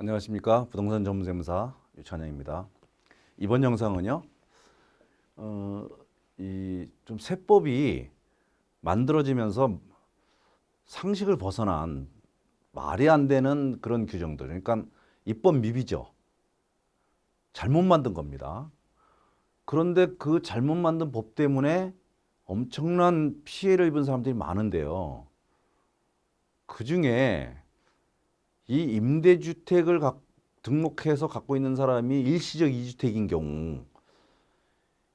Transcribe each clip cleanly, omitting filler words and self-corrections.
안녕하십니까. 부동산 전문세무사 유찬영입니다. 이번 영상은요, 이 좀 세법이 만들어지면서 상식을 벗어난 말이 안 되는 그런 규정들, 그러니까 입법 미비죠. 잘못 만든 겁니다. 그런데 그 잘못 만든 법 때문에 엄청난 피해를 입은 사람들이 많은데요. 그 중에 이 임대주택을 등록해서 갖고 있는 사람이 일시적 이주택인 경우,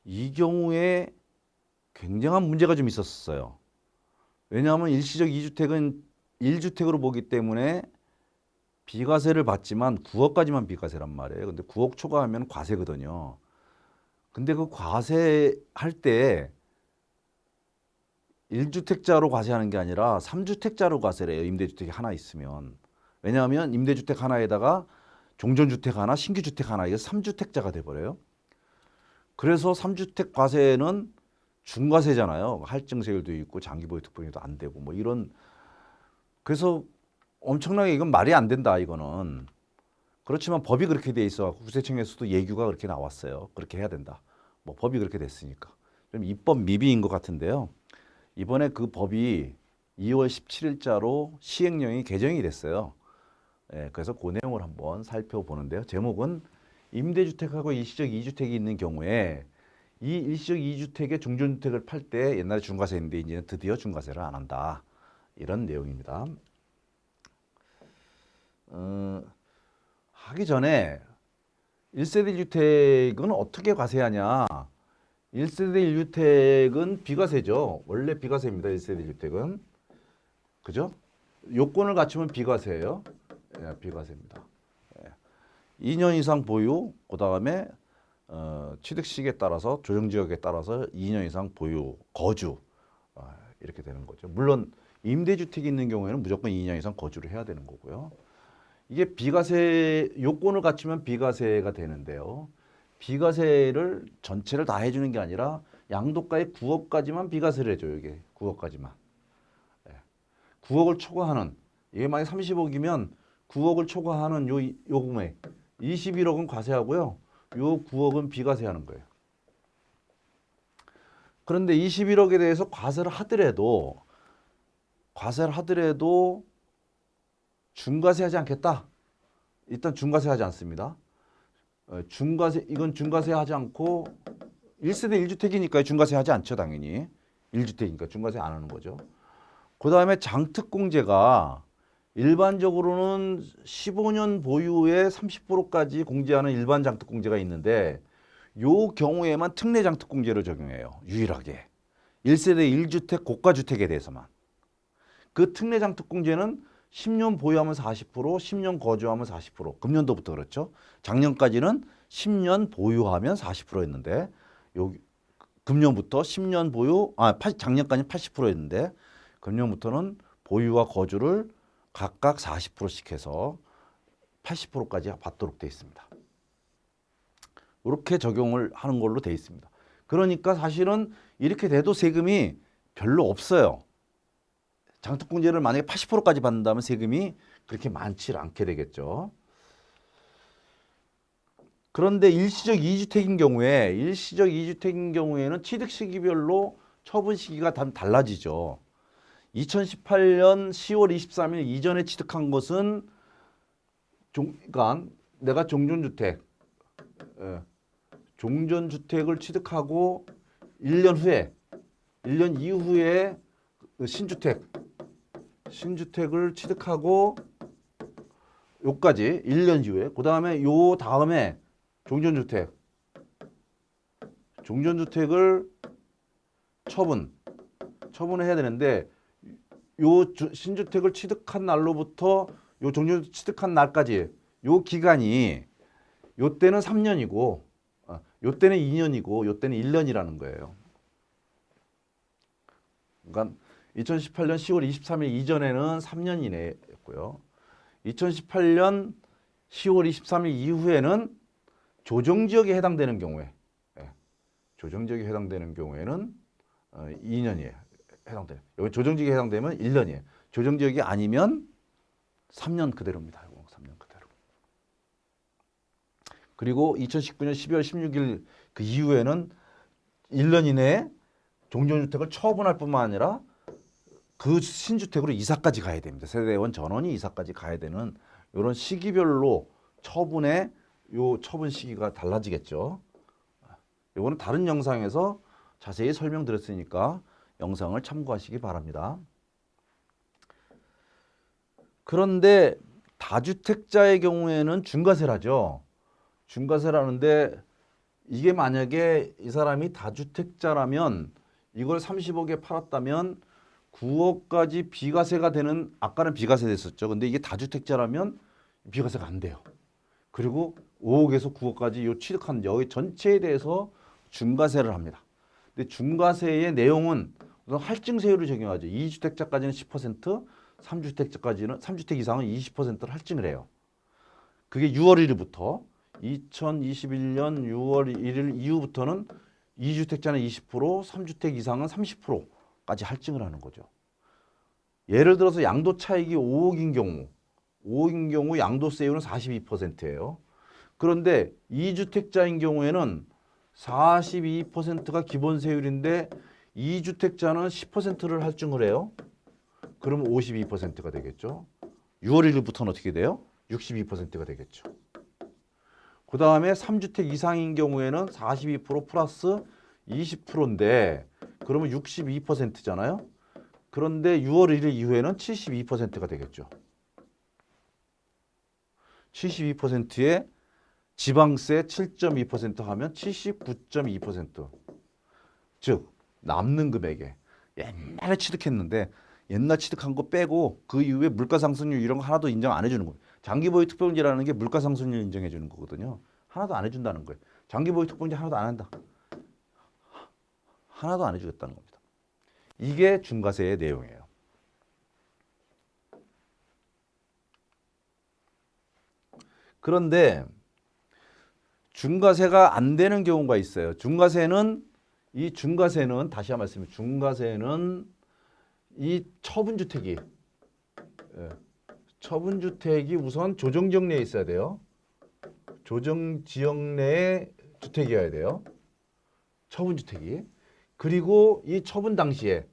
이 경우에 굉장한 문제가 좀 있었어요. 왜냐하면 일시적 이주택은 1주택으로 보기 때문에 비과세를 받지만 9억까지만 비과세란 말이에요. 근데 9억 초과하면 과세거든요. 근데 그 과세할 때 1주택자로 과세하는 게 아니라 3주택자로 과세를 해요. 임대주택이 하나 있으면. 왜냐하면 임대주택 하나에다가 종전주택 하나, 신규주택 하나, 이게 3주택자가 돼버려요. 그래서 3주택 과세는 중과세잖아요. 할증세율도 있고 장기보유 특별히도 안 되고 뭐 이런. 그래서 엄청나게 이건 말이 안 된다 이거는. 그렇지만 법이 그렇게 돼 있어. 국세청에서도 예규가 그렇게 나왔어요. 그렇게 해야 된다. 뭐 법이 그렇게 됐으니까. 좀 입법 미비인 것 같은데요. 이번에 그 법이 2월 17일자로 시행령이 개정이 됐어요. 그래서 그 내용을 한번 살펴보는데요. 제목은 임대주택하고 일시적 이주택이 있는 경우에 이 일시적 이주택의 종전주택을 팔 때 옛날에 중과세인데 이제는 드디어 중과세를 안 한다. 이런 내용입니다. 하기 전에 1세대 1주택은 어떻게 과세하냐. 1세대 1주택은 비과세죠. 원래 비과세입니다. 1세대 1주택은. 그죠? 요건을 갖추면 비과세예요. 비과세입니다. 2년 이상 보유, 그 다음에 취득시기에 따라서 조정지역에 따라서 2년 이상 보유, 거주 이렇게 되는 거죠. 물론 임대주택이 있는 경우에는 무조건 2년 이상 거주를 해야 되는 거고요. 이게 비과세 요건을 갖추면 비과세가 되는데요. 비과세를 전체를 다 해주는 게 아니라 양도가의 9억까지만 비과세를 해줘요. 이게 9억까지만. 9억을 초과하는, 이게 만약 30억이면 9억을 초과하는 요 금액 21억은 과세하고요. 요 9억은 비과세하는 거예요. 그런데 21억에 대해서 과세를 하더라도 중과세하지 않겠다. 일단 중과세하지 않습니다. 이건 중과세하지 않고 1세대 1주택이니까 중과세하지 않죠, 당연히. 1주택이니까 중과세 안 하는 거죠. 그 다음에 장특공제가 일반적으로는 15년 보유에 30%까지 공제하는 일반 장특공제가 있는데 요 경우에만 특례 장특공제를 적용해요. 유일하게. 1세대 1주택 고가주택에 대해서만. 그 특례 장특공제는 10년 보유하면 40%, 10년 거주하면 40%. 금년도부터 그렇죠. 작년까지는 10년 보유하면 40%였는데 금년부터 10년 보유, 작년까지는 80%였는데 금년부터는 보유와 거주를 각각 40%씩 해서 80%까지 받도록 되어 있습니다. 이렇게 적용을 하는 걸로 되어 있습니다. 그러니까 사실은 이렇게 돼도 세금이 별로 없어요. 장특공제를 만약에 80%까지 받는다면 세금이 그렇게 많지 않게 되겠죠. 그런데 일시적 2주택인 경우에는 취득 시기별로 처분 시기가 달라지죠. 2018년 10월 23일 이전에 취득한 것은 그러니까 내가 종전주택을 취득하고 1년 이후에 신주택을 취득하고 요까지 1년 이후에 그다음에 요 다음에 종전주택을 처분을 해야 되는데 요 신주택을 취득한 날로부터 요 종전주택 취득한 날까지 요 기간이 요 때는 3년이고 요 때는 2년이고 요 때는 1년이라는 거예요. 그러니까 2018년 10월 23일 이전에는 3년이네였고요. 2018년 10월 23일 이후에는 조정지역에 해당되는 경우에 조정지역에 해당되는 경우에는 2년이에요. 여기 조정지역에 해당되면 1년이에요. 조정지역이 아니면 3년 그대로입니다. 3년 그대로. 그리고 2019년 12월 16일 그 이후에는 1년 이내에 종전주택을 처분할 뿐만 아니라 그 신주택으로 이사까지 가야 됩니다. 세대원 전원이 이사까지 가야 되는 이런 시기별로 처분의 요 처분 시기가 달라지겠죠. 이거는 다른 영상에서 자세히 설명드렸으니까 영상을 참고하시기 바랍니다. 그런데 다주택자의 경우에는 중과세를 하죠. 중과세를 하는데 이게 만약에 이 사람이 다주택자라면 이걸 30억에 팔았다면 9억까지 비과세가 되는, 아까는 비과세 됐었죠. 근데 이게 다주택자라면 비과세가 안 돼요. 그리고 5억에서 9억까지 요 취득한 여기 전체에 대해서 중과세를 합니다. 근데 중과세의 내용은 우선 할증세율을 적용하죠. 2주택자까지는 10%, 3주택 이상은 20%를 할증을 해요. 그게 6월 1일부터 2021년 6월 1일 이후부터는 2주택자는 20%, 3주택 이상은 30%까지 할증을 하는 거죠. 예를 들어서 양도 차익이 5억인 경우 양도세율은 42%예요. 그런데 2주택자인 경우에는 42%가 기본세율인데 2주택자는 10%를 할증을 해요. 그러면 52%가 되겠죠. 6월 1일부터는 어떻게 돼요? 62%가 되겠죠. 그 다음에 3주택 이상인 경우에는 42% 플러스 20%인데 그러면 62%잖아요. 그런데 6월 1일 이후에는 72%가 되겠죠. 72%에 지방세 7.2% 하면 79.2%. 즉 남는 금액에 옛날에 취득했는데 옛날 취득한 거 빼고 그 이후에 물가상승률 이런 거 하나도 인정 안 해주는 거예요. 장기보유 특별공제라는 게 물가상승률 인정해 주는 거거든요. 하나도 안 해준다는 거예요. 장기보유 특별공제 하나도 안 한다. 하나도 안 해주겠다는 겁니다. 이게 중과세의 내용이에요. 그런데 중과세가 안 되는 경우가 있어요. 중과세는 다시 한번 말씀드리면 중과세는 이 처분주택이 우선 조정지역 내에 있어야 돼요. 조정지역 내에 주택이어야 돼요. 처분주택이. 그리고 이 처분 당시에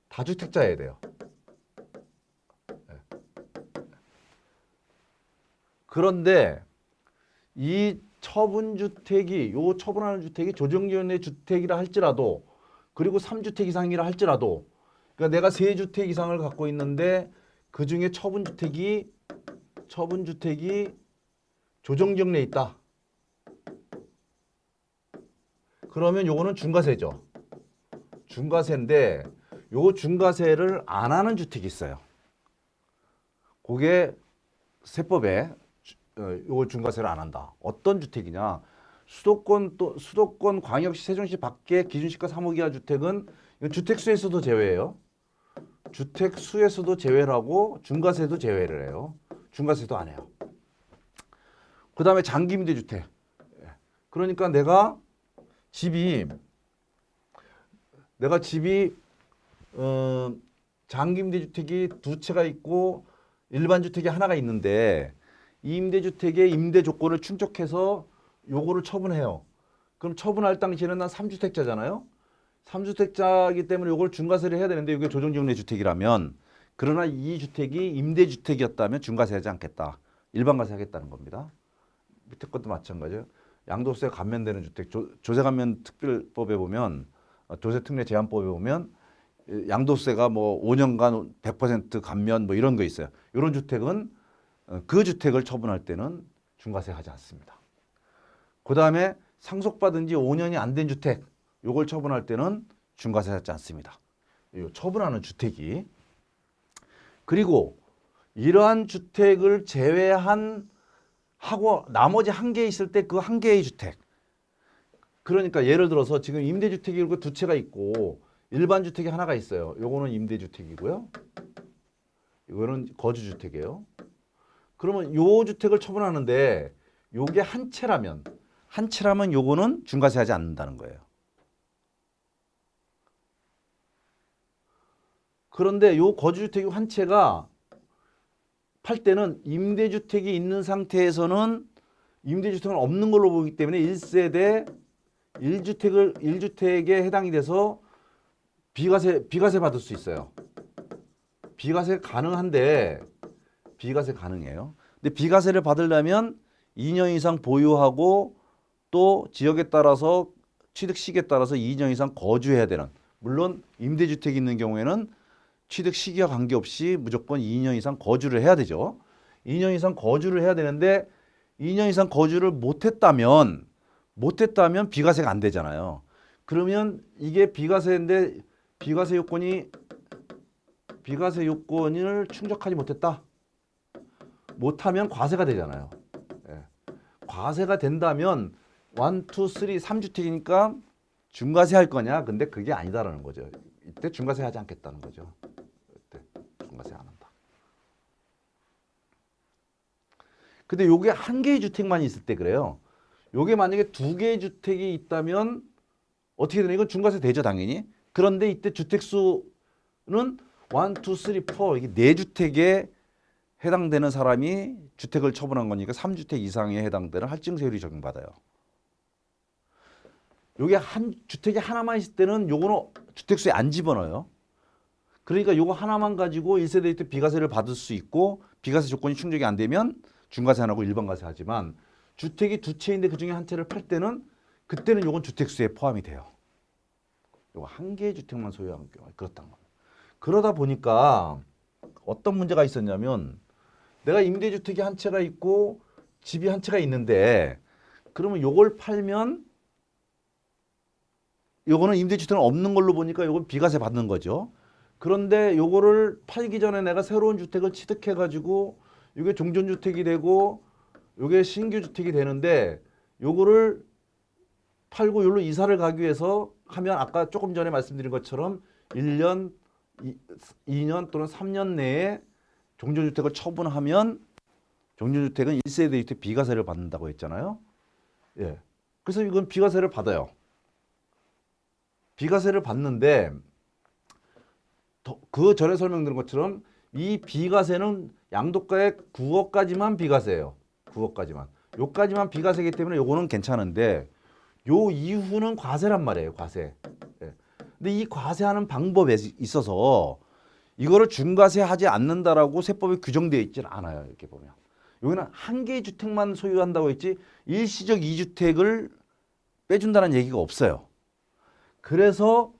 다주택자여야 돼요. 그런데 이 처분하는 주택이 조정지역 내 주택이라 할지라도 그리고 3주택 이상이라 할지라도 그러니까 내가 3주택 이상을 갖고 있는데 그중에 처분주택이 조정지역 내에 있다. 그러면 요거는 중과세죠. 중과세인데 요 중과세를 안 하는 주택이 있어요. 그게 세법에 요걸 중과세를 안 한다. 어떤 주택이냐? 수도권 광역시 세종시 밖의 기준시가 3억 이하 주택은 주택수에서도 제외해요. 주택수에서도 제외를 하고 중과세도 제외를 해요. 중과세도 안 해요. 그 다음에 장기임대주택. 그러니까 내가 집이 장기임대주택이 2채가 있고 일반 주택이 하나가 있는데 이 임대주택의 임대 조건을 충족해서 요거를 처분해요. 그럼 처분할 당시에는 난 3주택자잖아요. 3주택자이기 때문에 요걸 중과세를 해야 되는데 이게 조정지역 내 주택이라면 그러나 이 주택이 임대주택이었다면 중과세하지 않겠다. 일반과세 하겠다는 겁니다. 밑에 것도 마찬가지예요. 양도세 감면되는 주택, 조세감면 특별법에 보면 조세특례 제한법에 보면 양도세가 뭐 5년간 100% 감면 뭐 이런 거 있어요. 이런 주택은 그 주택을 처분할 때는 중과세 하지 않습니다. 그 다음에 상속받은 지 5년이 안 된 주택, 요걸 처분할 때는 중과세 하지 않습니다. 처분하는 주택이. 그리고 이러한 주택을 제외한 하고 나머지 한 개 있을 때 그 한 개의 주택. 그러니까 예를 들어서 지금 임대주택이 2채가 있고 일반 주택이 하나가 있어요. 요거는 임대주택이고요. 이거는 거주주택이에요. 그러면 요 주택을 처분하는데 요게 한 채라면 요거는 중과세하지 않는다는 거예요. 그런데 요 거주주택이 한 채가 팔 때는 임대주택이 있는 상태에서는 임대주택은 없는 걸로 보기 때문에 1세대 1주택에 해당이 돼서 비과세 받을 수 있어요. 비과세 가능한데 비과세 가능해요. 근데 비과세를 받으려면 2년 이상 보유하고 또 지역에 따라서 취득 시기에 따라서 2년 이상 거주해야 되는, 물론 임대주택이 있는 경우에는 취득 시기와 관계없이 무조건 2년 이상 거주를 해야 되죠. 2년 이상 거주를 해야 되는데 2년 이상 거주를 못했다면 비과세가 안 되잖아요. 그러면 이게 비과세인데 비과세 요건을 충족하지 못하면 과세가 되잖아요. 예. 과세가 된다면 1, 2, 3, 3주택이니까 중과세 할 거냐? 근데 그게 아니다라는 거죠. 이때 중과세 하지 않겠다는 거죠. 이때 중과세 안 한다. 근데 요게 한 개의 주택만 있을 때 그래요. 요게 만약에 두 개의 주택이 있다면 어떻게 되나? 이건 중과세 되죠, 당연히. 그런데 이때 주택수는 1, 2, 3, 4 이게 네 주택에 해당되는 사람이 주택을 처분한 거니까 3주택 이상에 해당되는 할증세율이 적용받아요. 요게 한 주택이 하나만 있을 때는 요거는 주택수에 안 집어넣어요. 그러니까 요거 하나만 가지고 1세대 때 비과세를 받을 수 있고 비과세 조건이 충족이 안 되면 중과세 안 하고 일반과세 하지만 주택이 두 채인데 그중에 한 채를 팔 때는 그때는 요건 주택수에 포함이 돼요. 요거 한 개의 주택만 소유한 경우 그렇다는 겁니다. 그러다 보니까 어떤 문제가 있었냐면 내가 임대주택이 한 채가 있고 집이 한 채가 있는데 그러면 요걸 팔면 요거는 임대주택은 없는 걸로 보니까 요건 비과세 받는 거죠. 그런데 요거를 팔기 전에 내가 새로운 주택을 취득해 가지고 이게 종전주택이 되고 요게 신규 주택이 되는데 요거를 팔고 요로 이사를 가기 위해서 하면 아까 조금 전에 말씀드린 것처럼 1년, 2년 또는 3년 내에 종전주택을 처분하면 종전주택은 1세대 주택 비과세를 받는다고 했잖아요. 예. 그래서 이건 비과세를 받아요. 비과세를 받는데 그 전에 설명드린 것처럼 이 비과세는 양도가의 9억까지만 비과세예요. 9억까지만. 요까지만 비과세이기 때문에 요거는 괜찮은데 요 이후는 과세란 말이에요. 과세. 예. 근데 이 과세하는 방법에 있어서 이거를 중과세 하지 않는다라고 세법에 규정되어 있지는 않아요. 이렇게 보면. 여기는 한 개의 주택만 소유한다고 했지 일시적 2주택을 빼준다는 얘기가 없어요. 그래서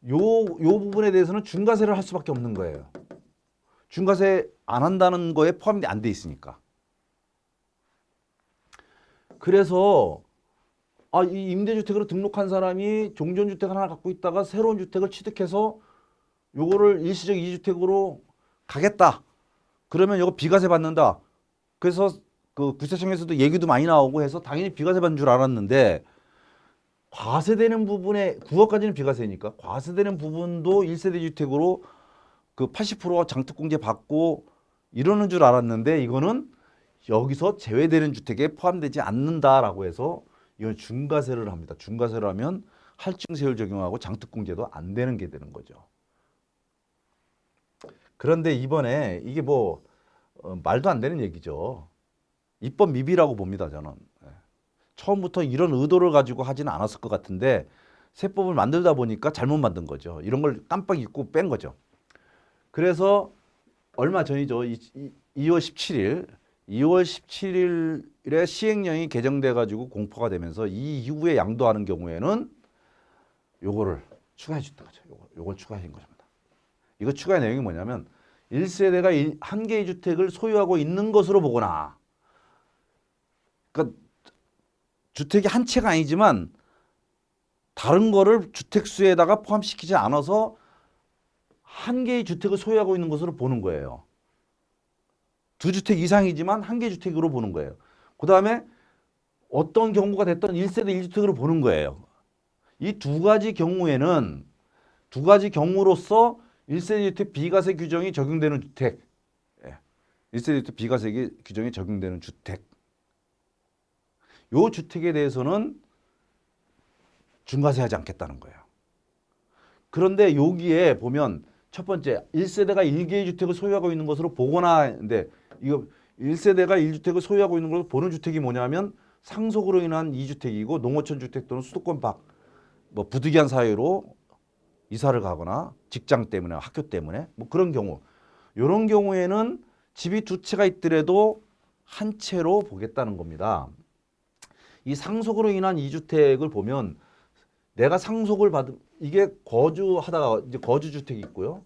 요 부분에 대해서는 중과세를 할 수밖에 없는 거예요. 중과세 안 한다는 거에 포함이 안 돼 있으니까. 그래서 이 임대주택으로 등록한 사람이 종전주택 하나 갖고 있다가 새로운 주택을 취득해서 요거를 일시적 2주택으로 가겠다. 그러면 요거 비과세 받는다. 그래서 그 국세청에서도 얘기도 많이 나오고 해서 당연히 비과세 받는 줄 알았는데 과세되는 부분에 9억까지는 비과세니까 과세되는 부분도 1세대 주택으로 그 80% 장특공제 받고 이러는 줄 알았는데 이거는 여기서 제외되는 주택에 포함되지 않는다라고 해서 이건 중과세를 합니다. 중과세를 하면 할증세율 적용하고 장특공제도 안 되는 게 되는 거죠. 그런데 이번에 이게 뭐 말도 안 되는 얘기죠. 입법 미비라고 봅니다, 저는. 처음부터 이런 의도를 가지고 하지는 않았을 것 같은데 세법을 만들다 보니까 잘못 만든 거죠. 이런 걸 깜빡 잊고 뺀 거죠. 그래서 얼마 전이죠. 2월 17일에 시행령이 개정돼 가지고 공포가 되면서 이 이후에 양도하는 경우에는 요거를 추가해 줬던 거죠. 요걸 추가한 것입니다. 이거 추가의 내용이 뭐냐면 1세대가 한 개의 주택을 소유하고 있는 것으로 보거나 그러니까 주택이 한 채가 아니지만 다른 거를 주택수에다가 포함시키지 않아서 한 개의 주택을 소유하고 있는 것으로 보는 거예요. 두 주택 이상이지만 한 개의 주택으로 보는 거예요. 그 다음에 어떤 경우가 됐든 1세대 1주택으로 보는 거예요. 이 두 가지 경우에는 두 가지 경우로서 1세대 주택 비과세 규정이 적용되는 주택, 1세대 주택 비과세 규정이 적용되는 주택, 요 주택에 대해서는 중과세하지 않겠다는 거예요. 그런데 여기에 보면 첫 번째 1세대가 1개의 주택을 소유하고 있는 것으로 보거나 했는데 이거 1세대가 1주택을 소유하고 있는 걸로 보는 주택이 뭐냐면 상속으로 인한 2주택이고 농어촌 주택 또는 수도권 밖 뭐 부득이한 사유로 이사를 가거나 직장 때문에 학교 때문에 뭐 그런 경우 이런 경우에는 집이 두 채가 있더라도 한 채로 보겠다는 겁니다. 이 상속으로 인한 2주택을 보면 내가 상속을 받은 이게 거주하다가 이제 거주주택이 있고요.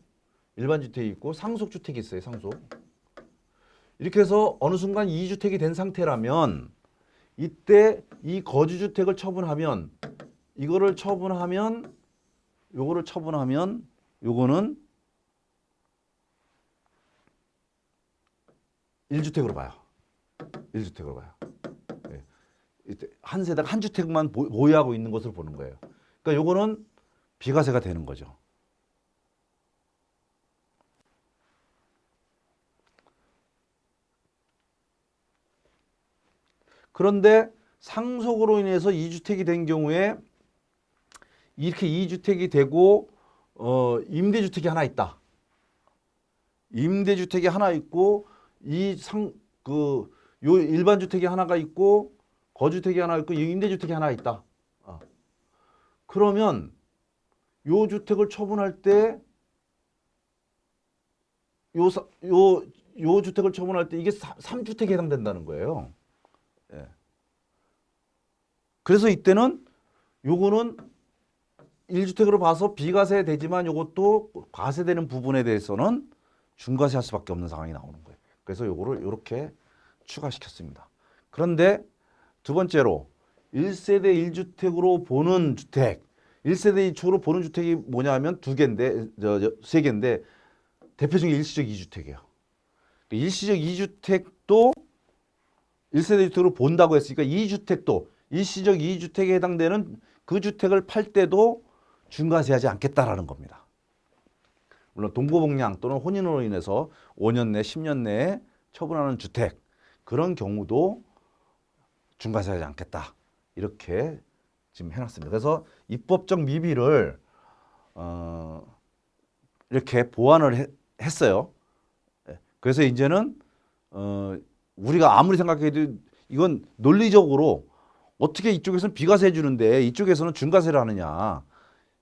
일반 주택이 있고 상속 주택이 있어요. 상속. 이렇게 해서 어느 순간 2주택이 된 상태라면 이때 이 거주주택을 처분하면 이거를 처분하면 요거를 처분하면 요거는 1주택으로 봐요. 1주택으로 봐요. 예. 이때 한 세대가 한 주택만 보유하고 있는 것을 보는 거예요. 그러니까 요거는 비과세가 되는 거죠. 그런데 상속으로 인해서 2주택이 된 경우에 이렇게 2주택이 되고 임대주택이 하나 있다. 임대주택이 하나 있고 요 일반 주택이 하나가 있고 거주택이 하나 있고 임대주택이 하나 있다. 그러면 요 주택을 처분할 때 요 주택을 처분할 때 이게 3주택에 해당된다는 거예요. 예. 그래서 이때는 요거는 1주택으로 봐서 비과세 되지만 요것도 과세되는 부분에 대해서는 중과세할 수밖에 없는 상황이 나오는 거예요. 그래서 요거를 이렇게 추가시켰습니다. 그런데 두 번째로 1세대 1주택으로 보는 주택, 1세대 1주택으로 보는 주택이 뭐냐면 세 개인데 대표 중에 일시적 2주택이에요. 일시적 2주택도 1세대 1주택으로 본다고 했으니까 2주택도 일시적 2주택에 해당되는 그 주택을 팔 때도 중과세하지 않겠다라는 겁니다. 물론 동거복량 또는 혼인으로 인해서 5년 내 10년 내에 처분하는 주택 그런 경우도 중과세하지 않겠다. 이렇게 지금 해놨습니다. 그래서 입법적 미비를 이렇게 보완을 했어요. 그래서 이제는 우리가 아무리 생각해도 이건 논리적으로 어떻게 이쪽에서는 비과세 해주는데 이쪽에서는 중과세를 하느냐.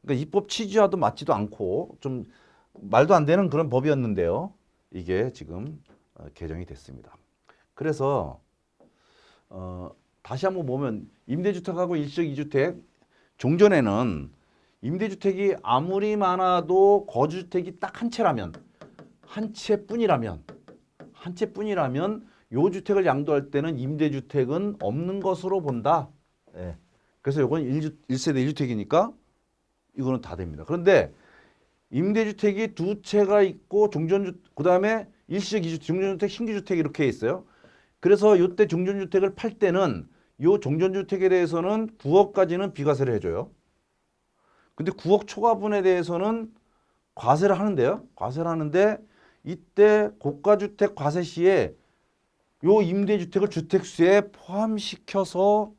그러니까 입법 취지와도 맞지도 않고 좀 말도 안 되는 그런 법이었는데요. 이게 지금 개정이 됐습니다. 그래서 다시 한번 보면 임대주택하고 일시적 2주택 종전에는 임대주택이 아무리 많아도 거주주택이 딱 한 채라면 한 채뿐이라면 요 주택을 양도할 때는 임대주택은 없는 것으로 본다. 예. 그래서 요건 1세대 1주택이니까 이거는 다 됩니다. 그런데 임대주택이 두 채가 있고 그다음에 일시적 2주택, 종전주택, 신규주택 이렇게 있어요. 그래서 요때 종전주택을 팔 때는 요 종전주택에 대해서는 9억까지는 비과세를 해줘요. 근데 9억 초과분에 대해서는 과세를 하는데요. 과세를 하는데 이때 고가주택 과세 시에 요 임대주택을 주택수에 포함시켜서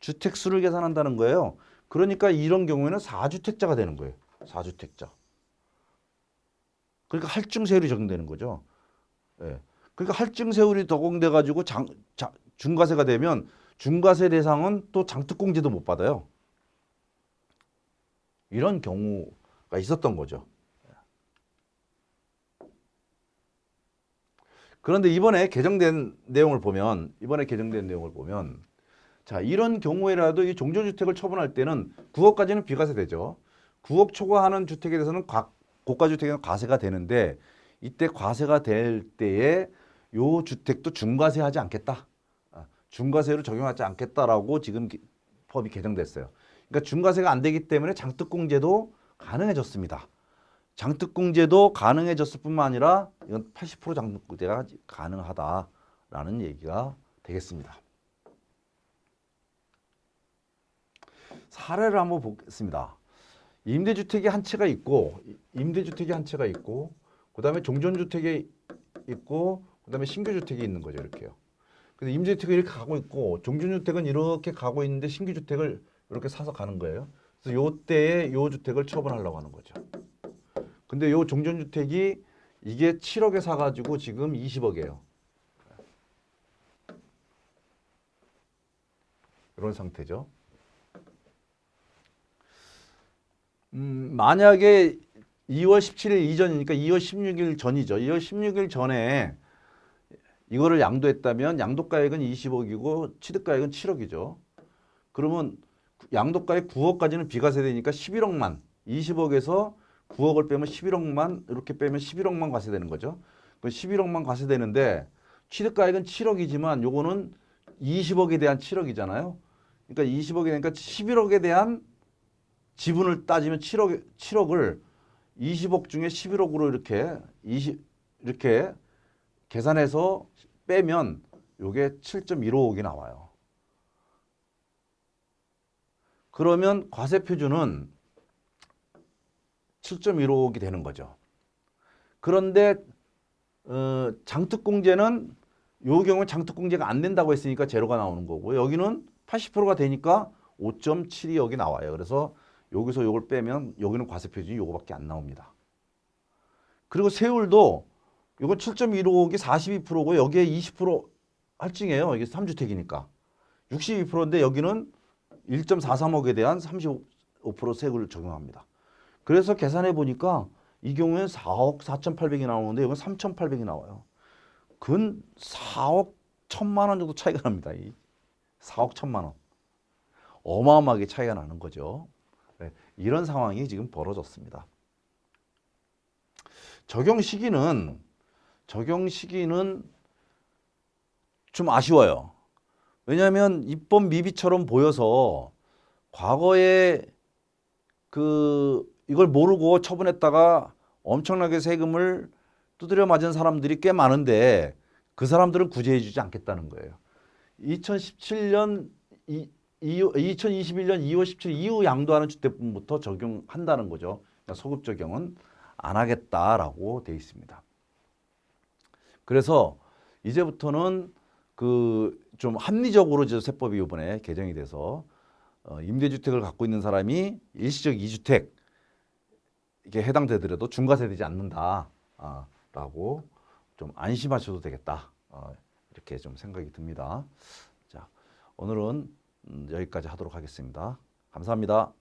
주택수를 계산한다는 거예요. 그러니까 이런 경우에는 4주택자가 되는 거예요. 4주택자. 그러니까 할증세율이 적용되는 거죠. 예. 그러니까 할증세율이 적용돼 가지고 중과세가 되면 중과세 대상은 또 장특공제도 못 받아요. 이런 경우가 있었던 거죠. 그런데 이번에 개정된 내용을 보면 자, 이런 경우에라도 이 종전주택을 처분할 때는 9억까지는 비과세 되죠. 9억 초과하는 주택에 대해서는 고가주택에는 과세가 되는데 이때 과세가 될 때에 요 주택도 중과세하지 않겠다. 중과세를 적용하지 않겠다라고 지금 법이 개정됐어요. 그러니까 중과세가 안 되기 때문에 장특공제도 가능해졌습니다. 장특공제도 가능해졌을 뿐만 아니라 이건 80% 장특공제가 가능하다라는 얘기가 되겠습니다. 사례를 한번 보겠습니다. 임대주택이 한 채가 있고 그다음에 종전주택이 있고 그다음에 신규주택이 있는 거죠. 이렇게요. 그래서 임대주택은 이렇게 가고 있고 종전주택은 이렇게 가고 있는데 신규주택을 이렇게 사서 가는 거예요. 그래서 요때에 요 주택을 처분하려고 하는 거죠. 근데 요 종전주택이 이게 7억에 사가지고 지금 20억이에요. 그런 상태죠. 만약에 2월 17일 이전이니까 2월 16일 전이죠. 2월 16일 전에 이거를 양도했다면 양도가액은 20억이고 취득가액은 7억이죠. 그러면 양도가액 9억까지는 비과세되니까 11억만, 20억에서 9억을 빼면 11억만, 이렇게 빼면 11억만 과세되는 거죠. 그 11억만 과세되는데 취득가액은 7억이지만 요거는 20억에 대한 7억이잖아요. 그러니까 20억에 되니까 11억에 대한 지분을 따지면 7억을 20억 중에 11억으로 이렇게 계산해서 빼면 요게 7.15억이 나와요. 그러면 과세 표준은 7.15억이 되는 거죠. 그런데 장특공제는 요 경우에 장특공제가 안 된다고 했으니까 제로가 나오는 거고 여기는 80%가 되니까 5.72억이 나와요. 그래서 여기서 요걸 빼면 여기는 과세 표준이 요거밖에 안 나옵니다. 그리고 세율도 요건 7.15억이 42%고 여기에 20% 할증이에요. 이게 3주택이니까. 62%인데 여기는 1.43억에 대한 35% 세율을 적용합니다. 그래서 계산해 보니까 이 경우에는 4억 4,800이 나오는데 여기는 3,800이 나와요. 근 4억 1,000만 원 정도 차이가 납니다. 4억 1,000만 원. 어마어마하게 차이가 나는 거죠. 네, 이런 상황이 지금 벌어졌습니다. 적용 시기는 좀 아쉬워요. 왜냐하면 입법 미비처럼 보여서 과거에 이걸 모르고 처분했다가 엄청나게 세금을 두드려 맞은 사람들이 꽤 많은데 그 사람들은 구제해 주지 않겠다는 거예요. 2021년 2월 17일 이후 양도하는 주택분부터 적용한다는 거죠. 그러니까 소급 적용은 안 하겠다라고 돼 있습니다. 그래서 이제부터는 좀 합리적으로 이제 세법이 이번에 개정이 돼서 임대주택을 갖고 있는 사람이 일시적 2주택 이게 해당되더라도 중과세 되지 않는다라고 좀 안심하셔도 되겠다. 이렇게 좀 생각이 듭니다. 자, 오늘은 여기까지 하도록 하겠습니다. 감사합니다.